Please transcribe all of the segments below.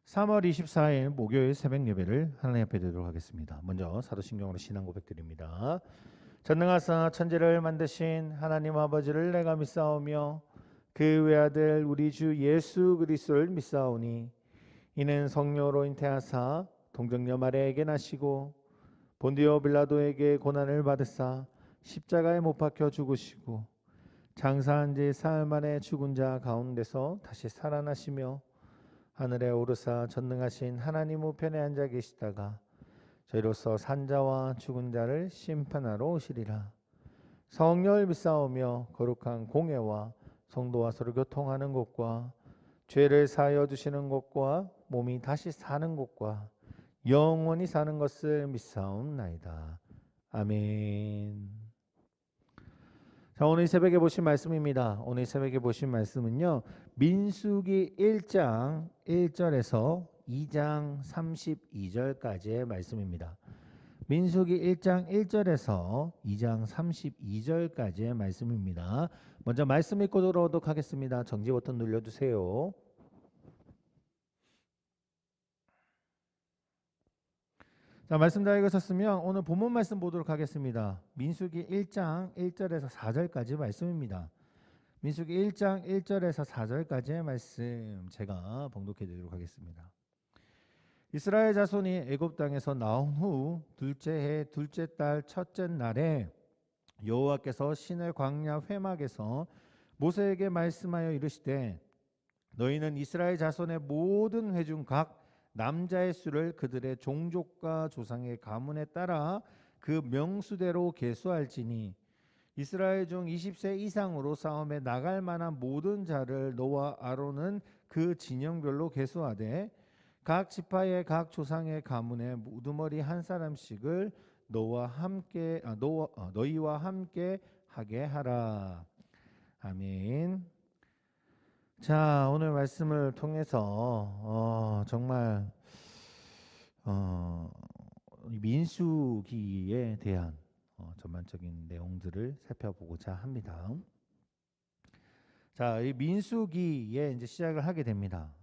3월 24일 목요일 새벽 예배를 하나님 앞에 드리도록 하겠습니다. 먼저 사도신경으로 신앙 고백드립니다. 전능하사 천지를 만드신 하나님 아버지를 내가 믿사오며 그 외아들 우리 주 예수 그리스도를 믿사오니 이는 성령으로 잉태하사 동정녀 마리아에게 나시고 본디오 빌라도에게 고난을 받으사 십자가에 못 박혀 죽으시고 장사한 지 사흘 만에 죽은 자 가운데서 다시 살아나시며 하늘에 오르사 전능하신 하나님 우편에 앉아 계시다가 저희로서 산자와 죽은 자를 심판하러 오시리라. 성령을 믿사오며 거룩한 공예와 성도와 서로 교통하는 것과 죄를 사하여 주시는 것과 몸이 다시 사는 것과 영원히 사는 것을 믿사옵나이다. 아멘. 자, 오늘 이 새벽에 보신 말씀입니다. 오늘 이 새벽에 보신 말씀은요, 민수기 1장 1절에서 2장 32절까지의 말씀입니다. 민수기 1장 1절에서 2장 32절까지의 말씀입니다. 먼저 말씀 읽고 들어오도록 하겠습니다. 정지 버튼 눌러주세요. 자, 말씀 다 읽으셨으면 오늘 본문 말씀 보도록 하겠습니다. 민수기 1장 1절에서 4절까지 말씀입니다. 민수기 1장 1절에서 4절까지의 말씀 제가 봉독해 드리도록 하겠습니다. 이스라엘 자손이 애굽 땅에서 나온 후 둘째 해 둘째 달 첫째 날에 여호와께서 시내 광야 회막에서 모세에게 말씀하여 이르시되 너희는 이스라엘 자손의 모든 회 중 각 남자의 수를 그들의 종족과 조상의 가문에 따라 그 명수대로 계수할지니 이스라엘 중 20세 이상으로 싸움에 나갈 만한 모든 자를 너와 아론은 그 진영별로 계수하되 각 지파의 각 조상의 가문에 우두머리 한 사람씩을 너희와 함께 하게 하라. 아멘. 자, 오늘 말씀을 통해서 정말 민수기에 대한 전반적인 내용들을 살펴보고자 합니다. 자, 이 민수기에 이제 시작을 하게 됩니다.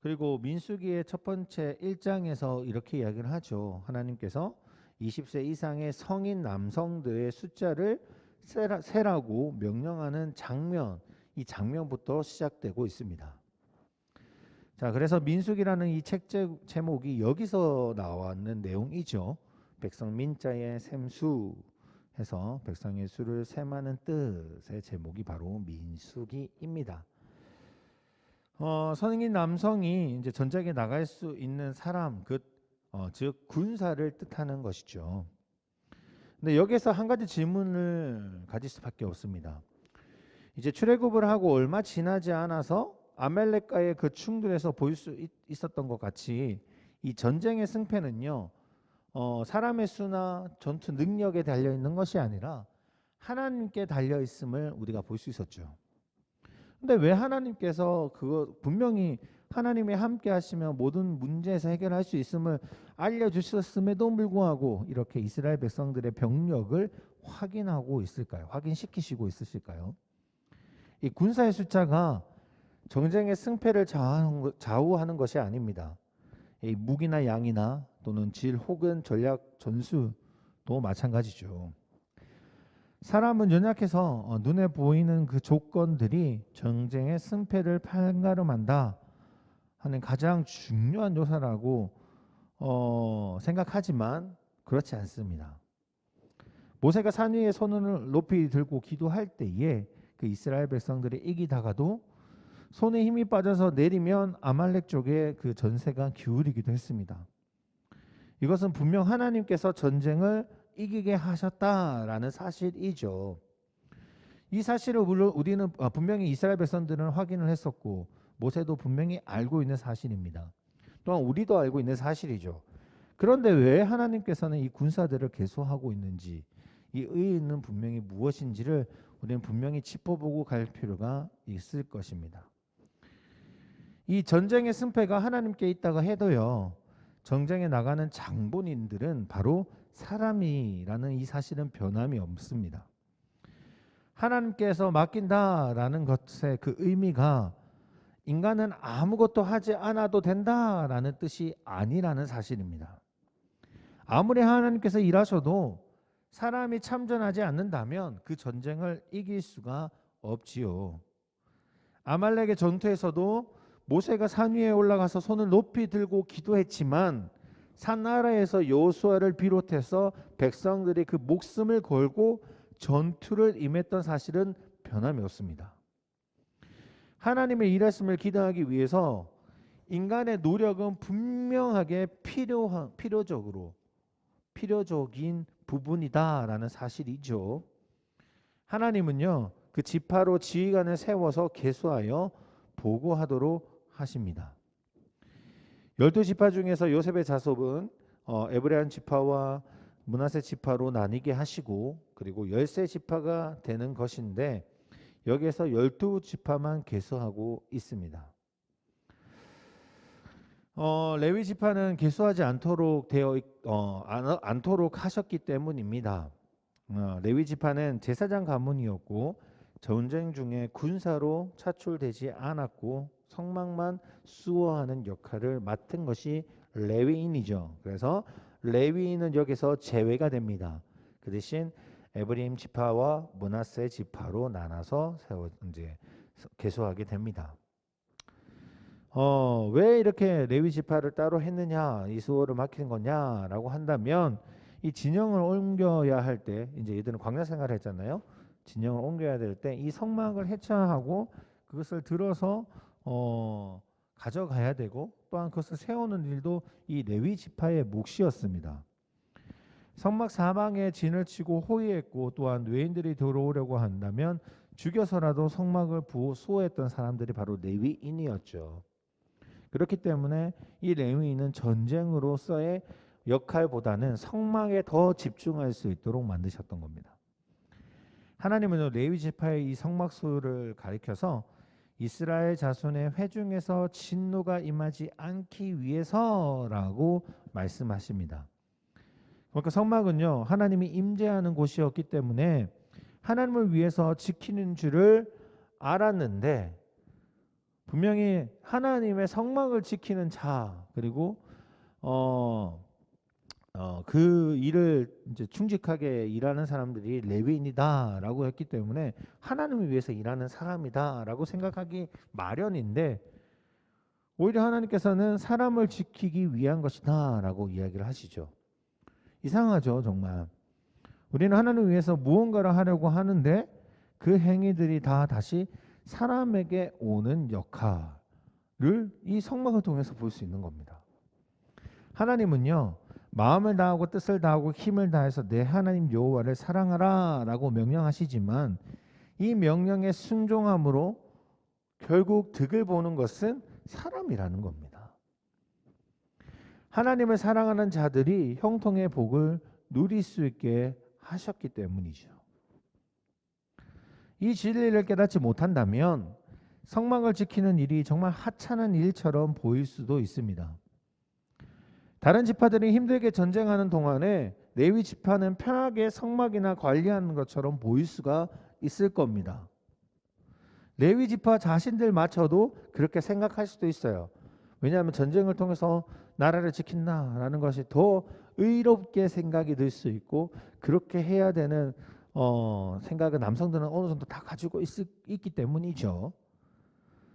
그리고 민수기의 첫 번째 1장에서 이렇게 이야기를 하죠. 하나님께서 20세 이상의 성인 남성들의 숫자를 세라고 명령하는 장면, 이 장면부터 시작되고 있습니다. 자, 그래서 민수기라는 이 책 제목이 여기서 나왔는 내용이죠. 백성 민자의 셈수 해서 백성의 수를 셈하는 뜻의 제목이 바로 민수기입니다. 성인 남성이 이제 전쟁에 나갈 수 있는 사람, 즉 군사를 뜻하는 것이죠. 근데 여기서 한 가지 질문을 가질 수밖에 없습니다. 이제 출애굽을 하고 얼마 지나지 않아서 아말렉과의 그 충돌에서 보일 수 있었던 것 같이 이 전쟁의 승패는요, 사람의 수나 전투 능력에 달려 있는 것이 아니라 하나님께 달려 있음을 우리가 볼 수 있었죠. 근데 왜 하나님께서 그거 분명히 하나님이 함께 하시면 모든 문제에서 해결할 수 있음을 알려주셨음에도 불구하고 이렇게 이스라엘 백성들의 병력을 확인하고 있을까요? 확인시키시고 있으실까요? 이 군사의 숫자가 전쟁의 승패를 좌우하는 것이 아닙니다. 이 무기나 양이나 또는 질 혹은 전략 전술도 마찬가지죠. 사람은 연약해서 눈에 보이는 그 조건들이 전쟁의 승패를 판가름한다 하는 가장 중요한 요소라고 생각하지만 그렇지 않습니다. 모세가 산 위에 손을 높이 들고 기도할 때에 그 이스라엘 백성들이 이기다가도 손에 힘이 빠져서 내리면 아말렉 쪽에 그 전세가 기울이기도 했습니다. 이것은 분명 하나님께서 전쟁을 이기게 하셨다라는 사실이죠. 이 사실을 우리는 분명히 이스라엘 백성들은 확인을 했었고 모세도 분명히 알고 있는 사실입니다. 또한 우리도 알고 있는 사실이죠. 그런데 왜 하나님께서는 이 군사들을 계속하고 있는지, 이 의의는 분명히 무엇인지를 우리는 분명히 짚어보고 갈 필요가 있을 것입니다. 이 전쟁의 승패가 하나님께 있다가 해도요, 전쟁에 나가는 장본인들은 바로 사람이라는 이 사실은 변함이 없습니다. 하나님께서 맡긴다라는 것의 그 의미가 인간은 아무것도 하지 않아도 된다라는 뜻이 아니라는 사실입니다. 아무리 하나님께서 일하셔도 사람이 참전하지 않는다면 그 전쟁을 이길 수가 없지요. 아말렉의 전투에서도 모세가 산 위에 올라가서 손을 높이 들고 기도했지만 산 아래에서 여호수아를 비롯해서 백성들이 그 목숨을 걸고 전투를 임했던 사실은 변함이 없습니다. 하나님의 일하심을 기대하기 위해서 인간의 노력은 분명하게 필요적인 부분이다라는 사실이죠. 하나님은요, 그 지파로 지휘관을 세워서 계수하여 보고하도록 하십니다. 12지파 중에서 요셉의 자손은 에브라임 지파와 므낫세 지파로 나뉘게 하시고 그리고 13지파가 되는 것인데 여기에서 12지파만 계수하고 있습니다. 레위 지파는 계수하지 않도록 않도록 하셨기 때문입니다. 레위 지파는 제사장 가문이었고 전쟁 중에 군사로 차출되지 않았고 성막만 수호하는 역할을 맡은 것이 레위인이죠. 그래서 레위인은 여기서 제외가 됩니다. 그 대신 에브라임 지파와 므낫세 지파로 나눠서 이제 계수하게 됩니다. 왜 이렇게 레위 지파를 따로 했느냐, 이 수호를 맡기는 거냐라고 한다면 이 진영을 옮겨야 할 때 이제 얘들은 광야 생활을 했잖아요. 진영을 옮겨야 될 때 이 성막을 해체하고 그것을 들어서 가져가야 되고 또한 그것을 세우는 일도 이 레위 지파의 몫이었습니다. 성막 사방에 진을 치고 호위했고 또한 외인들이 들어오려고 한다면 죽여서라도 성막을 수호했던 사람들이 바로 레위인이었죠. 그렇기 때문에 이 레위인은 전쟁으로서의 역할보다는 성막에 더 집중할 수 있도록 만드셨던 겁니다. 하나님은 레위 지파의 이 성막 수호를 가리켜서 이스라엘 자손의 회중에서 진노가 임하지 않기 위해서라고 말씀하십니다. 그러니까 성막은요, 하나님이 임재하는 곳이었기 때문에 하나님을 위해서 지키는 줄을 알았는데 분명히 하나님의 성막을 지키는 자 그리고 그 일을 이제 충직하게 일하는 사람들이 레위인이다라고 했기 때문에 하나님을 위해서 일하는 사람이다라고 생각하기 마련인데 오히려 하나님께서는 사람을 지키기 위한 것이다라고 이야기를 하시죠. 이상하죠, 정말. 우리는 하나님을 위해서 무언가를 하려고 하는데 그 행위들이 다 다시 사람에게 오는 역할을 이 성막을 통해서 볼 수 있는 겁니다. 하나님은요, 마음을 다하고 뜻을 다하고 힘을 다해서 내 하나님 여호와를 사랑하라라고 명령하시지만 이 명령에 순종함으로 결국 득을 보는 것은 사람이라는 겁니다. 하나님을 사랑하는 자들이 형통의 복을 누릴 수 있게 하셨기 때문이죠. 이 진리를 깨닫지 못한다면 성막을 지키는 일이 정말 하찮은 일처럼 보일 수도 있습니다. 다른 지파들이 힘들게 전쟁하는 동안에 레위 지파는 편하게 성막이나 관리하는 것처럼 보일 수가 있을 겁니다. 레위 지파 자신들마저도 그렇게 생각할 수도 있어요. 왜냐하면 전쟁을 통해서 나라를 지킨다라는 것이 더 의롭게 생각이 들 수 있고 그렇게 해야 되는 생각은 남성들은 어느 정도 다 가지고 있기 때문이죠.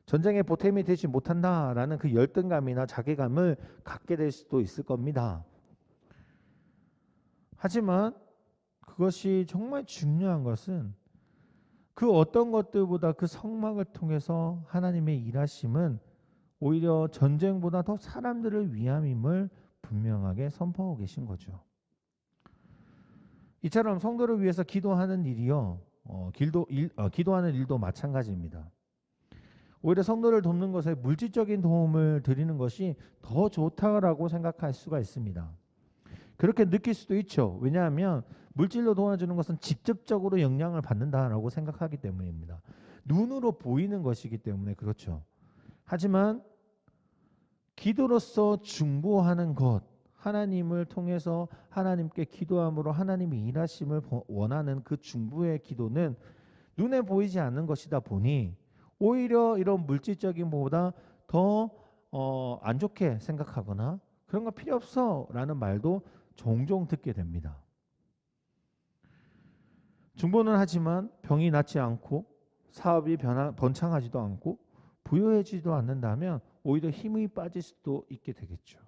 전쟁에 보탬이 되지 못한다라는 그 열등감이나 자괴감을 갖게 될 수도 있을 겁니다. 하지만 그것이 정말 중요한 것은 그 어떤 것들보다 그 성막을 통해서 하나님의 일하심은 오히려 전쟁보다 더 사람들을 위함임을 분명하게 선포하고 계신 거죠. 이처럼 성도를 위해서 기도하는 일이요, 기도하는 일도 마찬가지입니다. 오히려 성도를 돕는 것에 물질적인 도움을 드리는 것이 더 좋다라고 생각할 수가 있습니다. 그렇게 느낄 수도 있죠. 왜냐하면 물질로 도와주는 것은 직접적으로 영향을 받는다라고 생각하기 때문입니다. 눈으로 보이는 것이기 때문에 그렇죠. 하지만 기도로서 중보하는 것, 하나님을 통해서 하나님께 기도함으로 하나님이 일하심을 원하는 그 중보의 기도는 눈에 보이지 않는 것이다 보니 오히려 이런 물질적인 것보다 더 안 좋게 생각하거나 그런 거 필요 없어라는 말도 종종 듣게 됩니다. 중보는 하지만 병이 낫지 않고 사업이 번창하지도 않고 부유해지지도 않는다면 오히려 힘이 빠질 수도 있게 되겠죠.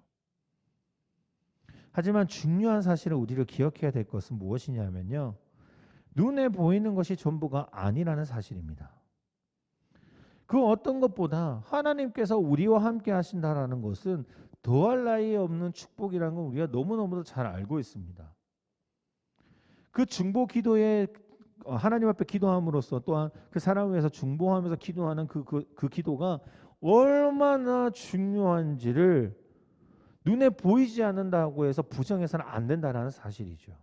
하지만 중요한 사실을 우리를 기억해야 될 것은 무엇이냐면요. 눈에 보이는 것이 전부가 아니라는 사실입니다. 그 어떤 것보다 하나님께서 우리와 함께 하신다라는 것은 더할 나위 없는 축복이라는 걸 우리가 너무너무도 잘 알고 있습니다. 그 중보 기도에 하나님 앞에 기도함으로써 또한 그 사람을 위해서 중보하면서 기도하는 그 기도가 얼마나 중요한지를 눈에 보이지 않는다고 해서 부정해서는 안 된다는 사실이죠.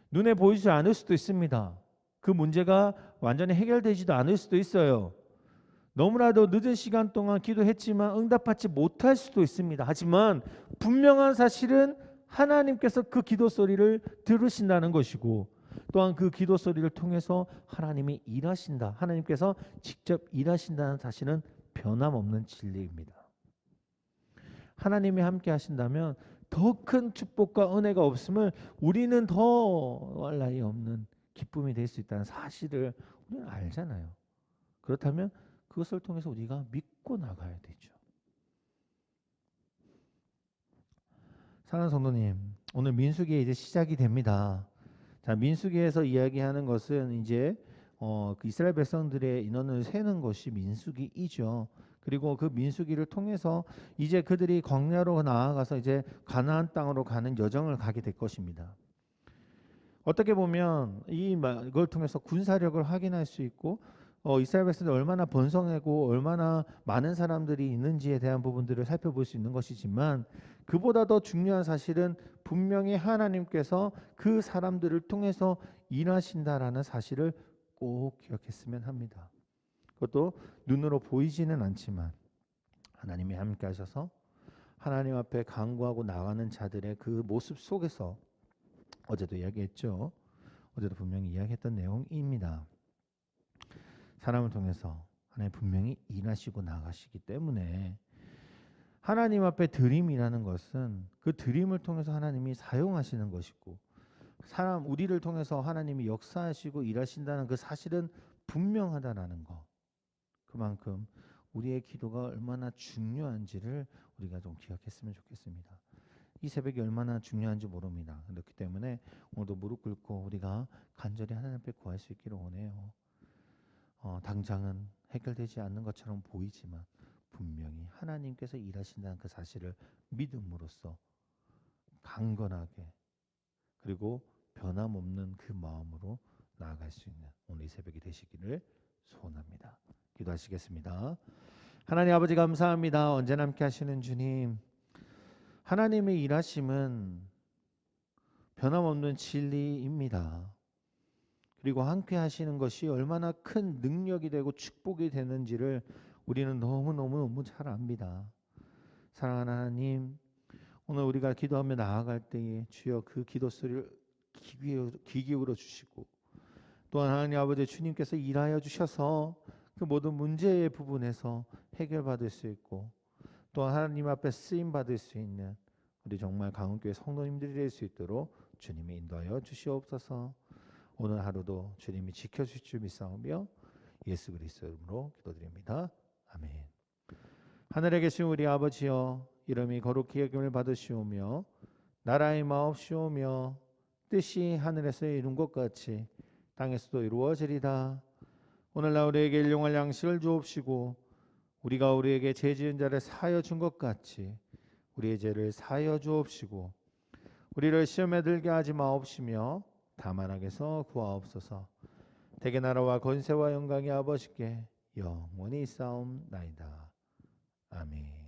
눈에 보이지 않을 수도 있습니다. 그 문제가 완전히 해결되지도 않을 수도 있어요. 너무나도 늦은 시간 동안 기도했지만 응답받지 못할 수도 있습니다. 하지만 분명한 사실은 하나님께서 그 기도 소리를 들으신다는 것이고 또한 그 기도 소리를 통해서 하나님이 일하신다. 하나님께서 직접 일하신다는 사실은 변함없는 진리입니다. 하나님이 함께 하신다면 더 큰 축복과 은혜가 없음을 우리는 더할 나위 없는 기쁨이 될 수 있다는 사실을 우리는 알잖아요. 그렇다면 그것을 통해서 우리가 믿고 나가야 되죠. 사랑하는 성도님, 오늘 민수기에 이제 시작이 됩니다. 자, 민수기에서 이야기하는 것은 이제 그 이스라엘 백성들의 인원을 세는 것이 민수기이죠. 그리고 그 민수기를 통해서 이제 그들이 광야로 나아가서 이제 가나안 땅으로 가는 여정을 가게 될 것입니다. 어떻게 보면 이걸 통해서 군사력을 확인할 수 있고 이스라엘 백성들이 얼마나 번성하고 얼마나 많은 사람들이 있는지에 대한 부분들을 살펴볼 수 있는 것이지만 그보다 더 중요한 사실은 분명히 하나님께서 그 사람들을 통해서 일하신다라는 사실을 꼭 기억했으면 합니다. 그것도 눈으로 보이지는 않지만 하나님이 함께 하셔서 하나님 앞에 간구하고 나가는 자들의 그 모습 속에서 어제도 이야기했죠. 어제도 분명히 이야기했던 내용입니다. 사람을 통해서 하나님 분명히 일하시고 나가시기 때문에 하나님 앞에 드림이라는 것은 그 드림을 통해서 하나님이 사용하시는 것이고 우리를 통해서 하나님이 역사하시고 일하신다는 그 사실은 분명하다라는 것. 그만큼 우리의 기도가 얼마나 중요한지를 우리가 좀 기억했으면 좋겠습니다. 이 새벽이 얼마나 중요한지 모릅니다. 그렇기 때문에 오늘도 무릎 꿇고 우리가 간절히 하나님 앞에 구할 수 있기를 원해요. 당장은 해결되지 않는 것처럼 보이지만 분명히 하나님께서 일하신다는 그 사실을 믿음으로써 강건하게 그리고 변함없는 그 마음으로 나아갈 수 있는 오늘 이 새벽이 되시기를 소원합니다. 기도하시겠습니다. 하나님 아버지 감사합니다. 언제나 함께 하시는 주님, 하나님의 일하심은 변함없는 진리입니다. 그리고 함께 하시는 것이 얼마나 큰 능력이 되고 축복이 되는지를 우리는 너무너무 잘 압니다. 사랑하는 하나님, 오늘 우리가 기도하며 나아갈 때에 주여 그 기도 소리를 귀 기울여 주시고 또한 하나님 아버지 주님께서 일하여 주셔서 그 모든 문제의 부분에서 해결받을 수 있고 또한 하나님 앞에 쓰임 받을 수 있는 우리 정말 강원교회 성도님들이 될 수 있도록 주님이 인도하여 주시옵소서. 오늘 하루도 주님이 지켜주실 줄 믿사오며 예수 그리스도 이름으로 기도드립니다. 아멘. 하늘에 계신 우리 아버지여, 이름이 거룩히 여김을 받으시오며 나라의 마옵시오며 뜻이 하늘에서 이룬 것 같이 땅에서도 이루어지리다. 오늘날 우리에게 일용할 양식을 주옵시고 우리가 우리에게 죄 지은 자를 사하여 준 것 같이 우리의 죄를 사하여 주옵시고 우리를 시험에 들게 하지 마옵시며 다만 악에서 구하옵소서. 대개 나라와 권세와 영광이 아버지께 영원히 있사옵나이다. 아멘.